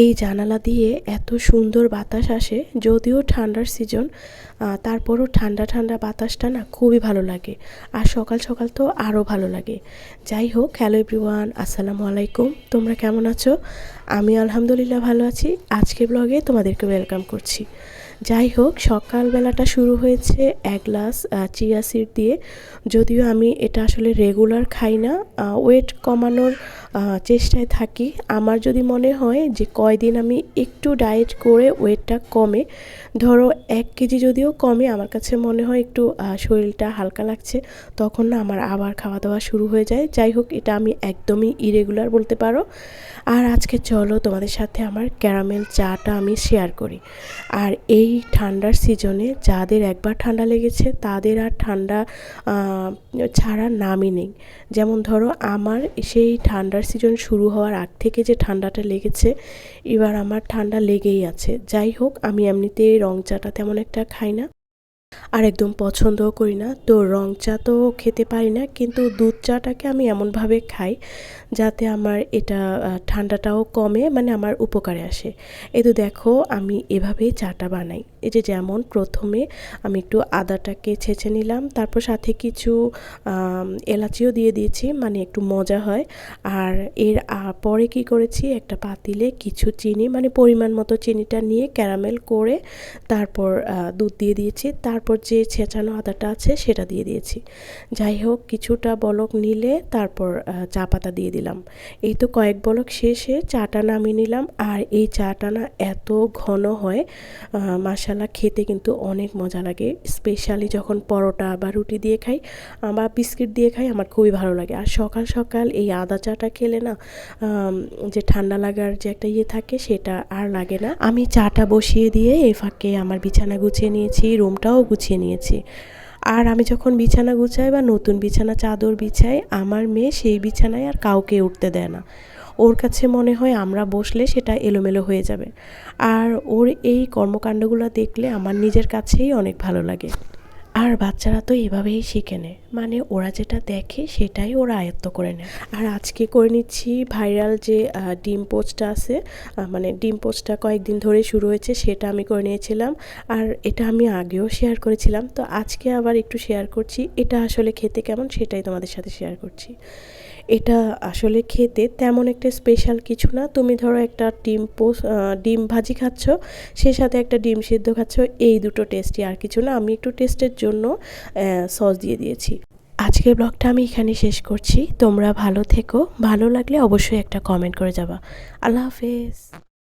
এই জানালা দিয়ে এত সুন্দর বাতাস আসে, যদিও ঠান্ডার সিজন, তারপরও ঠান্ডা ঠান্ডা বাতাসটা না খুবই ভালো লাগে। আর সকাল সকাল তো আরও ভালো লাগে। যাই হোক, হ্যালো এভরিওয়ান, আসসালামু আলাইকুম। তোমরা কেমন আছো? আমি আলহামদুলিল্লাহ ভালো আছি। আজকের ব্লগে তোমাদেরকে ওয়েলকাম করছি। যাই হোক, সকালবেলাটা শুরু হয়েছে এক গ্লাস চিয়া সিড দিয়ে। যদিও আমি এটা আসলে রেগুলার খাই না, ওয়েট কমানোর চেষ্টায় থাকি। আমার যদি মনে হয় যে কয়দিন আমি একটু ডায়েট করে ওয়েটটা কমে, ধরো 1 কেজি যদিও কমে, আমার কাছে মনে হয় একটু শরীরটা হালকা লাগছে, তখন না আমার আবার খাওয়া দাওয়া শুরু হয়ে যায়। যাই হোক, এটা আমি একদমই ইরেগুলার বলতে পারো। আর আজকে চলো তোমাদের সাথে আমার ক্যারামেল চাটা আমি শেয়ার করি। আর এই ঠান্ডার সিজনে যাদের একবার ঠান্ডা লেগেছে তাদের আর ঠান্ডা ছাড়ার নামই নেই। যেমন ধরো আমার সেই ঠান্ডার সিজন শুরু হওয়ার আগ থেকে যে ঠান্ডাটা লেগেছে, এবার আমার ঠান্ডা লেগেই আছে। যাই হোক, আমি এমনিতে রং চাটা তেমন একটা খাই না, আর একদম পছন্দও করি না। তো রং চা তো খেতে পারি না, কিন্তু দুধ চাটাকে আমি এমনভাবে খাই যাতে আমার এটা ঠান্ডাটাও কমে, মানে আমার উপকারে আসে। এই তো দেখো, আমি এভাবেই চাটা বানাই। এই যে যেমন প্রথমে আমি একটু আদাটাকে ছেঁচে নিলাম, তারপর সাথে কিছু এলাচিও দিয়ে দিয়েছি, মানে একটু মজা হয়। আর এর পরে কি করেছি, একটা পাতিলে কিছু চিনি, মানে পরিমাণ মতো চিনিটা নিয়ে ক্যারামেল করে তারপর দুধ দিয়ে দিয়েছি, তারপর যে ছেঁচানো আদাটা আছে সেটা দিয়ে দিয়েছি। যাই হোক, কিছুটা বলক নিলে তারপর চা পাতা দিয়ে দিলাম। এই তো কয়েক বলক শেষে চাটা নামিয়ে নিলাম। আর এই চাটা না এত ঘন হয়, মাশাআল্লাহ, খেতে কিন্তু অনেক মজা লাগে। স্পেশালি যখন পরোটা বা রুটি দিয়ে খাই বা বিস্কিট দিয়ে খাই, আমার খুবই ভালো লাগে। আর সকাল সকাল এই আদা চাটা খেলে না যে ঠান্ডা লাগার যে একটা ইয়ে থাকে, সেটা আর লাগে না। আমি চাটা বসিয়ে দিয়ে এই ফাঁকে আমার বিছানা গুছিয়ে নিয়েছি, রুমটাও গুছিয়ে নিয়েছি। আর আমি যখন বিছানা গুছাই বা নতুন বিছানা চাদর বিছাই, আমার মেয়ে সেই বিছানায় আর কাউকে উঠতে দেয় না। ওর কাছে মনে হয় আমরা বসলে সেটা এলোমেলো হয়ে যাবে। আর ওর এই কর্মকাণ্ডগুলো দেখলে আমার নিজের কাছেই অনেক ভালো লাগে। আর বাচ্চারা তো এভাবেই শিখে নেয়, মানে ওরা যেটা দেখে সেটাই ওরা আয়ত্ত করে নেয়। আর আজকে করে নিচ্ছি ভাইরাল যে ডিম পোস্টটা আছে, মানে ডিম পোস্টটা কয়েকদিন ধরে শুরু হয়েছে, সেটা আমি করে নিয়েছিলাম। আর এটা আমি আগেও শেয়ার করেছিলাম, তো আজকে আবার একটু শেয়ার করছি। এটা আসলে খেতে কেমন সেটাই তোমাদের সাথে শেয়ার করছি। এটা আসলে খেতে তেমন একটা স্পেশাল কিছু না। তুমি ধরো একটা ডিম ভাজি খাচ্ছ, সে সাথে একটা ডিম সিদ্ধ খাচ্ছ, এই দুটো টেস্টই, আর কিছু না। আমি একটু টেস্টের জন্য সস দিয়ে দিয়েছি। আজকের ব্লগটা আমি এখানে শেষ করছি। তোমরা ভালো থেকো, ভালো লাগলে অবশ্যই একটা কমেন্ট করে যাবা। আল্লাহ হাফেজ।